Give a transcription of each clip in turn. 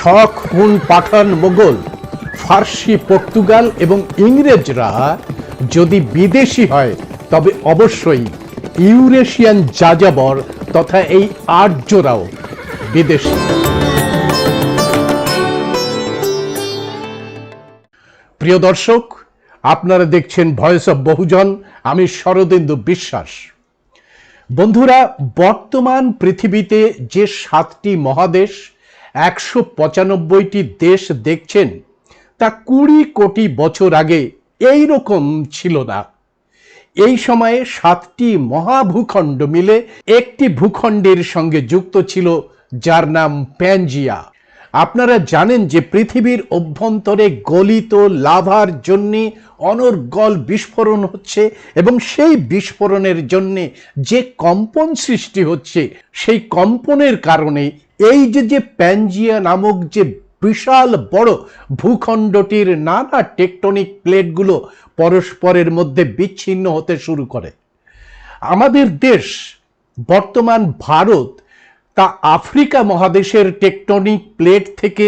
শক, হুন, পাঠান, মোগল, ফার্সি, পর্তুগাল এবং ইংরেজরা যদি বিদেশি হয় তবে অবশ্যই ইউরেশিয়ান যাযাবর তথা এই আর্যরাও বিদেশি। প্রিয় দর্শক, আপনারা দেখছেন ভয়েস অব বহুজন। আমি শরদিন্দু বিশ্বাস। বন্ধুরা, বর্তমান পৃথিবীতে যে 7টি মহাদেশ, 195টি দেশ দেখছেন, তা 20 কোটি বছর আগে এই রকম ছিল না। এই সময়ে 7টি মহাভূখণ্ড মিলে একটি ভূখণ্ডের সঙ্গে যুক্ত ছিল, যার নাম প্যানজিয়া। আপনারা জানেন যে পৃথিবীর অভ্যন্তরে গলিত লাভার জন্য অনর্গল বিস্ফোরণ হচ্ছে এবং সেই বিস্ফোরণের জন্য যে কম্পন সৃষ্টি হচ্ছে, সেই কম্পনের কারণে এই যে প্যানজিয়া নামক যে বিশাল বড় ভূখণ্ডটির নানা টেকটনিক প্লেটগুলো পরস্পরের মধ্যে বিচ্ছিন্ন হতে শুরু করে। আমাদের দেশ বর্তমান ভারত তা আফ্রিকা মহাদেশের টেকটনিক প্লেট থেকে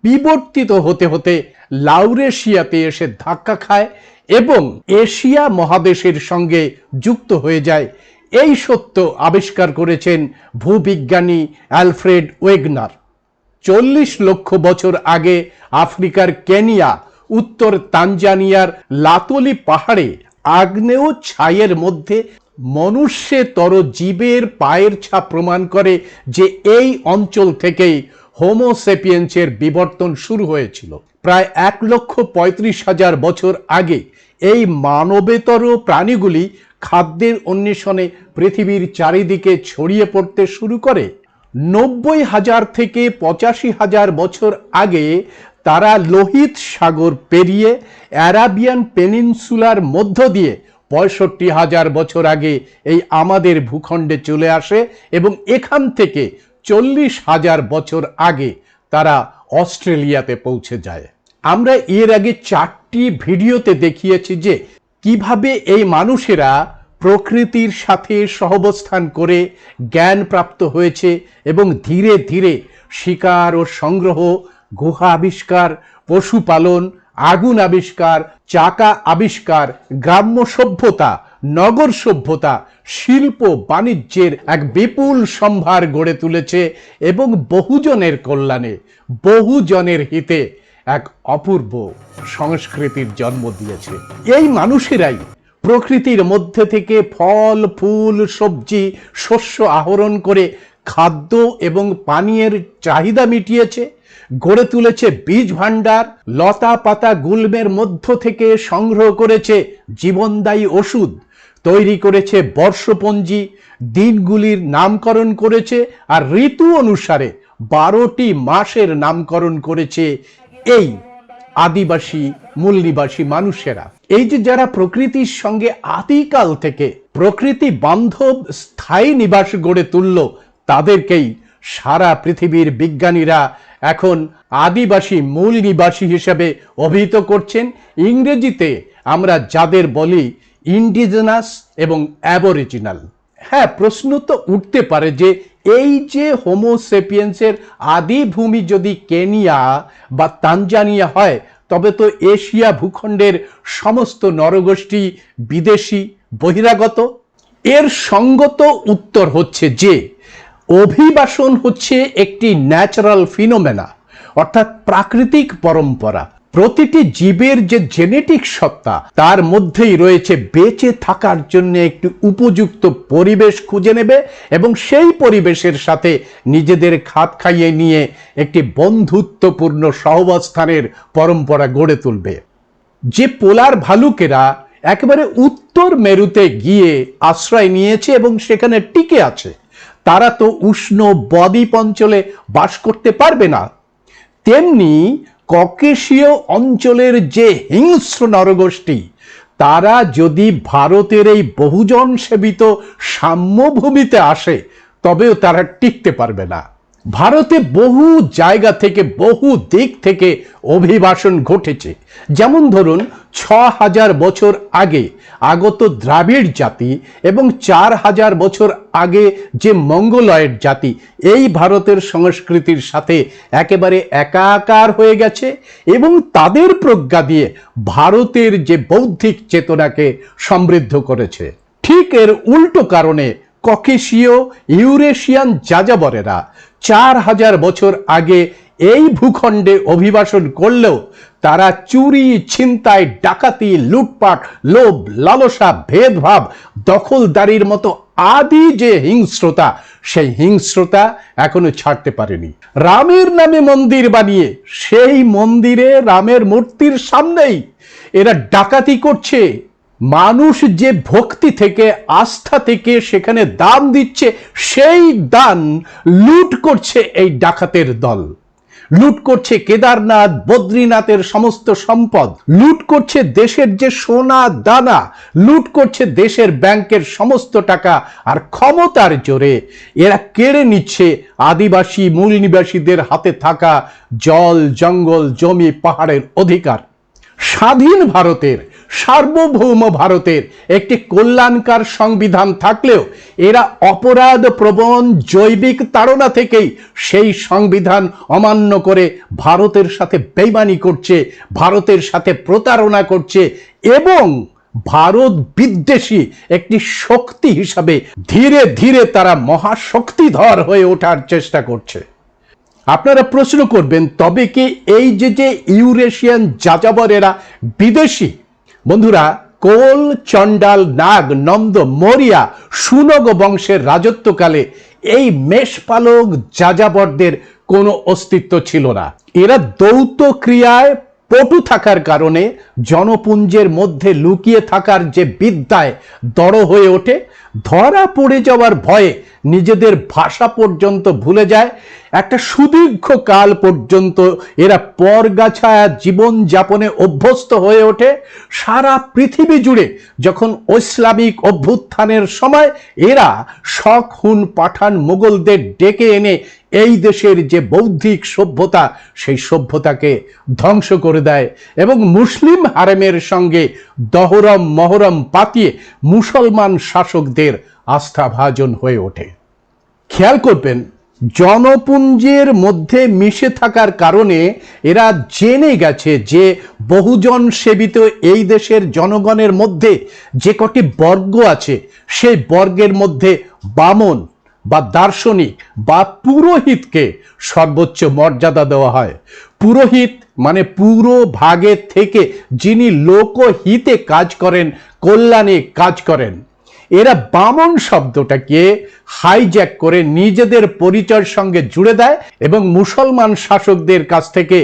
বিবর্তিত হতে হতে লাউরেশিয়াতে এসে ধাক্কা খায় এবং এশিয়া মহাদেশের সঙ্গে যুক্ত হয়ে যায়। এই সত্য আবিষ্কার করেছেন ভূবিজ্ঞানী অ্যালফ্রেড ওয়েগনার। 40 লক্ষ বছর আগে আফ্রিকার কেনিয়া, উত্তর তানজানিয়ার লাতলি পাহাড়ে আগ্নেয় ছাইয়ের মধ্যে মনুষ্যেতর জীবের পায়ের ছাপ প্রমাণ করে যে এই অঞ্চল থেকেই হোমোসেপিয়েন্সের বিবর্তন শুরু হয়েছিল। প্রায় 1,35,000 বছর আগে এই মানবেতর প্রাণীগুলি খাদ্যের অন্বেষণে পৃথিবীর চারিদিকে ছড়িয়ে পড়তে শুরু করে। 90,000 থেকে 85,000 বছর আগে তারা লোহিত সাগর পেরিয়ে অ্যারাবিয়ান পেনিনসুলার মধ্য দিয়ে 65,000 বছর আগে এই আমাদের ভূখণ্ডে চলে আসে এবং এখান থেকে 40,000 বছর আগে তারা অস্ট্রেলিয়াতে পৌঁছে যায়। আমরা এর আগে 4টি ভিডিওতে দেখিয়েছি যে কিভাবে এই মানুষেরা প্রকৃতির সাথে সহাবস্থান করে জ্ঞান প্রাপ্ত হয়েছে এবং ধীরে ধীরে শিকার ও সংগ্রহ, গুহা আবিষ্কার, পশুপালন, আগুন আবিষ্কার, চাকা আবিষ্কার, গ্রাম্য সভ্যতা, নগর সভ্যতা, শিল্প বাণিজ্যের এক বিপুল সম্ভার গড়ে তুলেছে এবং বহুজনের কল্যাণে, বহুজনের হিতে এক অপূর্ব সংস্কৃতির জন্ম দিয়েছে। এই মানুষেরাই প্রকৃতির মধ্যে থেকে ফল, ফুল, সবজি, শস্য আহরণ করে খাদ্য এবং পানীয়ের চাহিদা মিটিয়েছে, গড়ে তুলেছে বীজ ভাণ্ডার, লতা পাতা গুল্মের মধ্য থেকে সংগ্রহ করেছে জীবনদায়ী ওষুধ, তৈরি করেছে বর্ষপঞ্জি, দিনগুলির নামকরণ করেছে আর ঋতু অনুসারে 12টি মাসের নামকরণ করেছে এই আদিবাসী মূল নিবাসী মানুষেরা। এই যে যারা প্রকৃতির সঙ্গে আদিকাল থেকে প্রকৃতি বান্ধব স্থায়ী নিবাস গড়ে তুলল, তাদেরকেই সারা পৃথিবীর বিজ্ঞানীরা এখন আদিবাসী মূল নিবাসী হিসেবে অভিহিত করছেন। ইংরেজিতে আমরা যাদের বলি ইন্ডিজেনাস এবং অ্যাবরিজিনাল। হ্যাঁ, প্রশ্ন তো উঠতে পারে যে এই যে হোমোসেপিয়েন্সের আদি ভূমি যদি কেনিয়া বা তানজানিয়া হয়, তবে তো এশিয়া ভূখণ্ডের সমস্ত নরগোষ্ঠী বিদেশি, বহিরাগত। এর সঙ্গত উত্তর হচ্ছে যে অভিবাসন হচ্ছে একটি ন্যাচারাল ফিনোমেনা, অর্থাৎ প্রাকৃতিক পরম্পরা। প্রতিটি জীবের যে জেনেটিক সত্তা, তার মধ্যেই রয়েছে বেঁচে থাকার জন্য একটি উপযুক্ত পরিবেশ খুঁজে নেবে এবং সেই পরিবেশের সাথে নিজেদের খাপ খাইয়ে নিয়ে একটি বন্ধুত্বপূর্ণ সহাবস্থানের পরম্পরা গড়ে তুলবে। যে পোলার ভালুকেরা একেবারে উত্তর মেরুতে গিয়ে আশ্রয় নিয়েছে এবং সেখানে টিকে আছে, তারা তো উষ্ণ বদ্বীপ অঞ্চলে বাস করতে পারবে না। তেমনি ককেশীয় অঞ্চলের যে হিংস্র নরগোষ্ঠী, তারা যদি ভারতের এই বহুজন সেবিত সাম্যভূমিতে আসে, তবেও তারা টিকতে পারবে না। ভারতে বহু জায়গা থেকে বহু দিক থেকে অভিবাসন ঘটেছে। যেমন ধরুন ৬,০০০ বছর আগে আগত দ্রাবিড় জাতি এবং ৪,০০০ বছর আগে যে মঙ্গোলয়েড জাতি এই ভারতের সংস্কৃতির সাথে একেবারে একাকার হয়ে গেছে এবং তাদের প্রজ্ঞা দিয়ে ভারতের যে বৌদ্ধিক চেতনাকে সমৃদ্ধ করেছে। ঠিক এর উল্টো কারণে ককেশীয় ইউরেশিয়ান যাযাবরেরা ৪,০০০ বছর আগে এই ভূখণ্ডে অভিবাসন করলেও তারা চুরি, ছিনতাই, ডাকাতি, লুটপাট, লোভ, লালসা, ভেদভাব, দখলদারির মতো আদি যে হিংস্রতা, সেই হিংস্রতা এখনো ছাড়তে পারেনি। রামের নামে মন্দির বানিয়ে সেই মন্দিরে রামের মূর্তির সামনেই এরা ডাকাতি করছে। মানুষ যে ভক্তি থেকে, আস্থা থেকে সেখানে দান দিচ্ছে, সেই দান লুট করছে এই ডাকাতের দল। লুট করছে কেদারনাথ, বদ্রীনাথের সমস্ত সম্পদ, লুট করছে দেশের যে সোনা দানা, লুট করছে দেশের ব্যাংকের সমস্ত টাকা, আর ক্ষমতার জোরে এরা কেড়ে নিচ্ছে আদিবাসী মূল নিবাসীদের হাতে থাকা জল, জঙ্গল, জমি, পাহাড়ের অধিকার। স্বাধীন ভারতের, সার্বভৌম ভারতের একটি কল্যাণকার সংবিধান থাকলেও এরা অপরাধ প্রবণ জৈবিক তাড়না থেকেই সেই সংবিধান অমান্য করে ভারতের সাথে বেইমানি করছে, ভারতের সাথে প্রতারণা করছে এবং ভারত বিদ্বেষী একটি শক্তি হিসাবে ধীরে ধীরে তারা মহাশক্তিধর হয়ে ওঠার চেষ্টা করছে। আপনারা প্রশ্ন করবেন, তবে কি এই যে ইউরেশিয়ান যাযাবরেরা বিদেশি? বন্ধুরা, কোল, চণ্ডাল, নাগ, নন্দ, মৌরিয়া, সুনগ বংশের রাজত্বকালে এই মেষপালক যাযাবরদের কোনো অস্তিত্ব ছিল না। এরা দৌত ক্রিয়ায় পটু থাকার কারণে জনপুঞ্জের মধ্যে লুকিয়ে থাকার যে বিদ্যায় দড় হয়ে ওঠে, ধরা পড়ে যাওয়ার ভয়ে নিজেদের ভাষা পর্যন্ত ভুলে যায়। একটা সুদীর্ঘ কাল পর্যন্ত এরা পরগাছায়া জীবন যাপনে অভ্যস্ত হয়ে ওঠে। সারা পৃথিবী জুড়ে যখন ইসলামিক অভ্যুত্থানের সময় এরা শক, হুন, পাঠান, মোগলদের ডেকে এনে এই দেশের যে বৌদ্ধিক সভ্যতা, সেই সভ্যতাকে ধ্বংস করে দেয় এবং মুসলিম হারেমের সঙ্গে দহরম মহরম পাতিয়ে মুসলমান শাসকদের আস্থাভাজন হয়ে ওঠে। খেয়াল করবেন, জনপুঞ্জের মধ্যে মিশে থাকার কারণে এরা জেনে গেছে যে বহুজন সেবিত এই দেশের জনগণের মধ্যে যে কটি বর্গ আছে, সেই বর্গের মধ্যে বামন বা দার্শনিক বা পুরোহিতকে সর্বোচ্চ মর্যাদা দেওয়া হয়। পুরোহিত মানে পুরো ভাগের থেকে যিনি লোকহিতে কাজ করেন, কল্যাণে কাজ করেন। এরা বামন শব্দটাকে হাইজ্যাক করে নিজেদের পরিচয়ের সঙ্গে জুড়ে দেয় এবং মুসলমান শাসকদের কাছ থেকে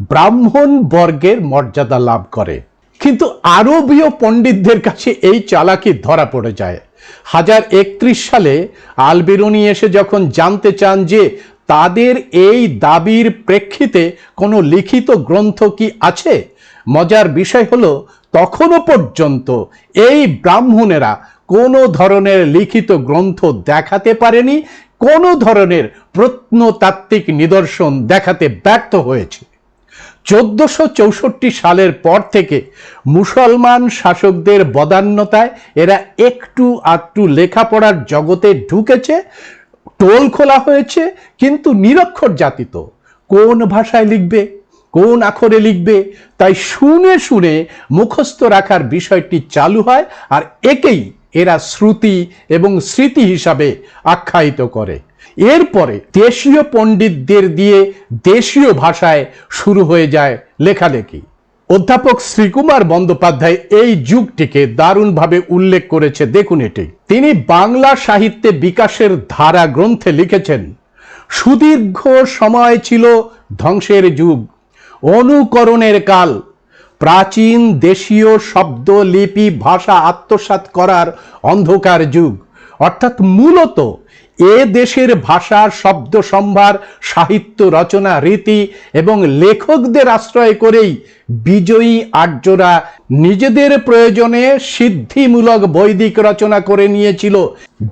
ব্রাহ্মণ বর্গের মর্যাদা লাভ করে। কিন্তু আরবীয় পণ্ডিতদের কাছে এই চালাকি ধরা পড়ে যায়। 1031 সালে আল বিরুনি এসে যখন জানতে চান যে তাদের এই দাবির প্রেক্ষিতে কোনো লিখিত গ্রন্থ কি আছে, মজার বিষয় হলো তখনও পর্যন্ত এই ব্রাহ্মণেরা কোনো ধরনের লিখিত গ্রন্থ দেখাতে পারেনি, কোনো ধরনের প্রত্নতাত্ত্বিক নিদর্শন দেখাতে ব্যর্থ হয়েছে। 1464 সালের পর থেকে মুসলমান শাসকদের বদান্যতায় এরা একটু আধটু লেখাপড়ার জগতে ঢুকেছে, টোল খোলা হয়েছে, কিন্তু নিরক্ষর জাতি তো কোন ভাষায় লিখবে, কোন আখরে লিখবে, তাই শুনে শুনে মুখস্থ রাখার বিষয়টি চালু হয় আর একেই এরা শ্রুতি এবং স্মৃতি হিসাবে আখ্যায়িত করে। এরপরে দেশীয় পণ্ডিতদের দিয়ে দেশীয় ভাষায় শুরু হয়ে যায় লেখালেখি। অধ্যাপক শ্রীকুমার বন্দ্যোপাধ্যায় এই যুগটিকে দারুণভাবে উল্লেখ করেছে। দেখুন এটি, তিনি বাংলা সাহিত্যে বিকাশের ধারা গ্রন্থে লিখেছেন, সুদীর্ঘ সময় ছিল ধ্বংসের যুগ, অনুকরণের কাল, প্রাচীন দেশীয় শব্দ, লিপি, ভাষা আত্মসাৎ করার অন্ধকার যুগ। অর্থাৎ মূলত এ দেশের ভাষা, শব্দ সম্ভার, সাহিত্য রচনা রীতি এবং লেখকদের আশ্রয় করেই বিজয়ী আর্যরা নিজেদের প্রয়োজনে সিদ্ধিমূলক বৈদিক রচনা করে নিয়েছিল।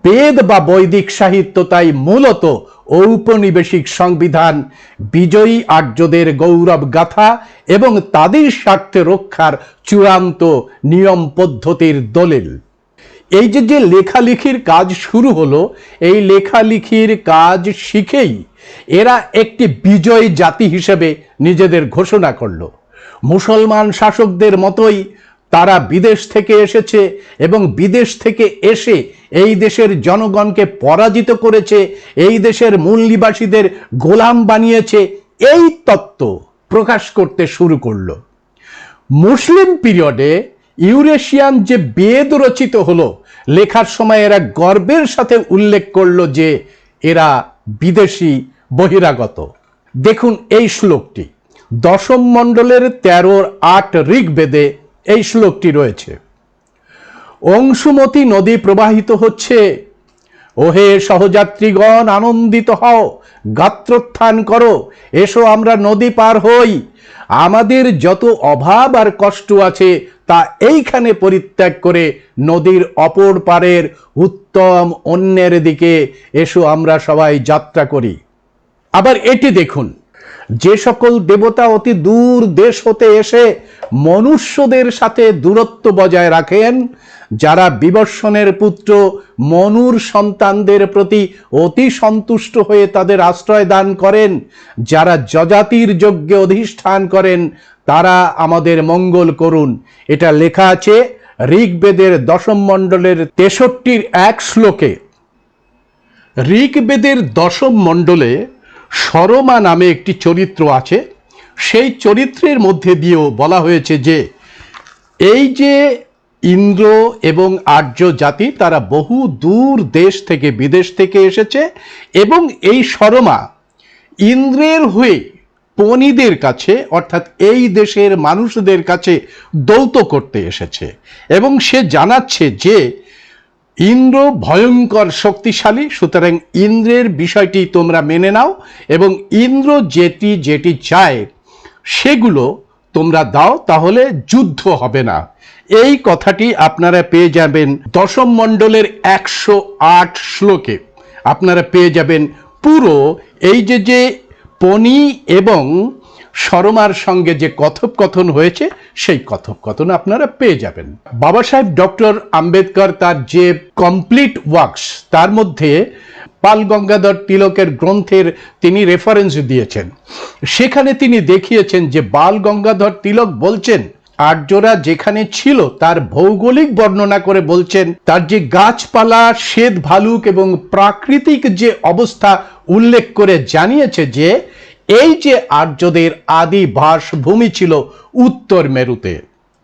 বেদ বা বৈদিক সাহিত্য তাই মূলত ঔপনিবেশিক সংবিধান, বিজয়ী আর্যদের গৌরব গাথা এবং তাদের স্বার্থে রক্ষার চূড়ান্ত নিয়ম পদ্ধতির দলিল। এই যে লেখালেখির কাজ শুরু হলো, এই লেখালেখির কাজ শিখেই এরা একটি বিজয়ী জাতি হিসেবে নিজেদের ঘোষণা করলো। মুসলমান শাসকদের মতোই তারা বিদেশ থেকে এসেছে এবং বিদেশ থেকে এসে এই দেশের জনগণকে পরাজিত করেছে, এই দেশের মূল নিবাসীদের গোলাম বানিয়েছে, এই তত্ত্ব প্রকাশ করতে শুরু করলো। মুসলিম পিরিয়ডে ইউরেশিয়ান যে বেদ রচিত হলো, লেখার সময় এরা গর্বের সাথে উল্লেখ করলো যে এরা বিদেশি বহিরাগত। দেখুন এই শ্লোকটি, দশম মণ্ডলের 13-8 ঋগ্বেদে এই শ্লোকটি রয়েছে। অংশুমতি নদী প্রবাহিত হচ্ছে, ওহে সহযাত্রীগণ আনন্দিত হও, গাত্রোত্থান করো, এসো আমরা নদী পার হই। আমাদের যত অভাব আর কষ্ট আছে তা এইখানে পরিত্যাগ করে নদীর অপর পারের উত্তম অন্যের দিকে এসো আমরা সবাই যাত্রা করি। আবার এটি দেখুন, যে সকল দেবতা অতি দূর দেশ হতে এসে মনুষ্যদের সাথে দূরত্ব বজায় রাখেন, যারা বিবর্ষণের পুত্র মনুর সন্তানদের প্রতি অতি সন্তুষ্ট হয়ে তাদের আশ্রয় দান করেন, যারা যজাতির যজ্ঞে অধিষ্ঠান করেন, তারা আমাদের মঙ্গল করুন। এটা লেখা আছে ঋগ্বেদের দশম মণ্ডলের 63 শ্লোকে। ঋগ্বেদের দশম মণ্ডলে সরমা নামে একটি চরিত্র আছে। সেই চরিত্রের মধ্যে দিয়েও বলা হয়েছে যে এই যে ইন্দ্র এবং আর্য জাতি তারা বহু দূর দেশ থেকে বিদেশ থেকে এসেছে এবং এই সরমা ইন্দ্রের হয়ে পণিদের কাছে অর্থাৎ এই দেশের মানুষদের কাছে দৌত করতে এসেছে এবং সে জানাচ্ছে যে ইন্দ্র ভয়ঙ্কর শক্তিশালী, সুতরাং ইন্দ্রের বিষয়টি তোমরা মেনে নাও এবং ইন্দ্র যেটি যেটি চায় সেগুলো তোমরা দাও, তাহলে যুদ্ধ হবে না। এই কথাটি আপনারা পেয়ে যাবেন দশম মণ্ডলের 108 শ্লোকে। আপনারা পেয়ে যাবেন পুরো এই যে পণি এবং সরমার সঙ্গে যে কথোপকথন হয়েছে সেই কথোপকথন আপনারা পেয়ে যাবেন। বাবা সাহেব ডক্টর আম্বেদকর তার যে কমপ্লিট ওয়ার্কস তার মধ্যে বাল গঙ্গাধর তিলকের গ্রন্থের তিনি রেফারেন্স দিয়েছেন। সেখানে তিনি দেখিয়েছেন যে বাল গঙ্গাধর তিলক বলছেন আর্যরা যেখানে ছিল তার ভৌগোলিক বর্ণনা করে বলছেন তার যে গাছপালা, শ্বেত ভালুক এবং প্রাকৃতিক যে অবস্থা উল্লেখ করে জানিয়েছে যে এই যে আর্যদের আদি বাসভূমি ছিল উত্তর মেরুতে।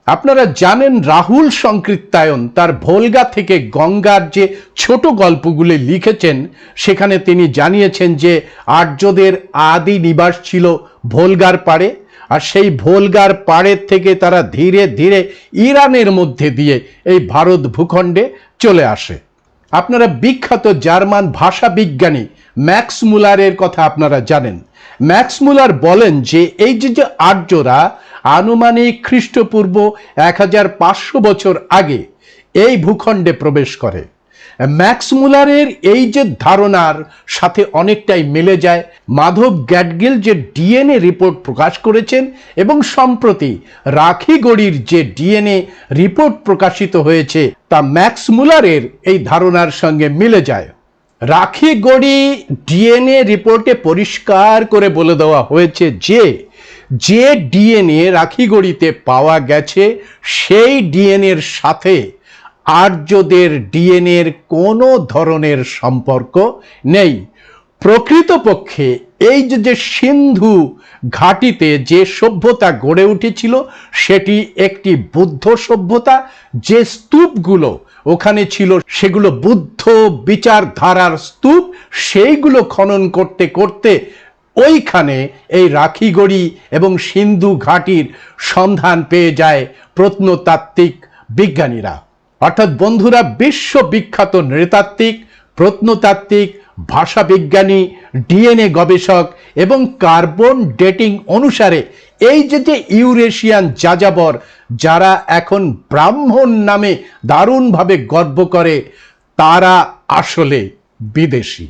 আপনারা জানেন রাহুল সংকৃত্তায়ন তার ভোলগা থেকে গঙ্গার যে ছোট গল্পগুলি লিখেছেন সেখানে তিনি জানিয়েছেন যে আর্যদের আদি নিবাস ছিল ভোলগার পাড়ে, আর সেই ভোলগার পাড়ের থেকে তারা ধীরে ধীরে ইরানের মধ্যে দিয়ে এই ভারত ভূখণ্ডে চলে আসে। আপনারা বিখ্যাত জার্মান ভাষা বিজ্ঞানী ম্যাক্স মুলারের কথা আপনারা জানেন। ম্যাক্স মুলার বলেন যে এই যে আর্যরা আনুমানিক খ্রিস্টপূর্ব 1500 বছর আগে এই ভূখণ্ডে প্রবেশ করে। ম্যাক্স মুলারের এই যে ধারণার সাথে অনেকটাই মিলে যায় মাধব গ্যাডগিল যে ডিএনএ রিপোর্ট প্রকাশ করেছেন এবং সম্প্রতি রাখিগড়ির যে ডিএনএ রিপোর্ট প্রকাশিত হয়েছে তা ম্যাক্স মুলারের এই ধারণার সঙ্গে মিলে যায়। রাখিগড়ি ডিএনএ রিপোর্টে পরিষ্কার করে বলে দেওয়া হয়েছে যে ডিএনএ রাখিগড়িতে পাওয়া গেছে সেই ডিএনএর সাথে আর্যদের ডিএনএর কোনো ধরনের সম্পর্ক নেই। প্রকৃতপক্ষে এই যে সিন্ধু ঘাটিতে যে সভ্যতা গড়ে উঠেছিল সেটি একটি বুদ্ধ সভ্যতা। যে স্তূপগুলো ওখানে ছিল সেগুলো বুদ্ধ বিচারধারার স্তূপ। সেইগুলো খনন করতে করতে ওইখানে এই রাখিগড়ি এবং সিন্ধু ঘাটির সন্ধান পেয়ে যায় প্রত্নতাত্ত্বিক বিজ্ঞানীরা। অর্থাৎ বন্ধুরা, বিশ্ববিখ্যাত নৃতাত্ত্বিক, প্রত্নতাত্ত্বিক, ভাষাবিজ্ঞানী, ডিএনএ গবেষক এবং কার্বন ডেটিং অনুসারে এই যে ইউরেশিয়ান যাযাবর যারা এখন ব্রাহ্মণ নামে দারুণভাবে গর্ব করে, তারা আসলে বিদেশি।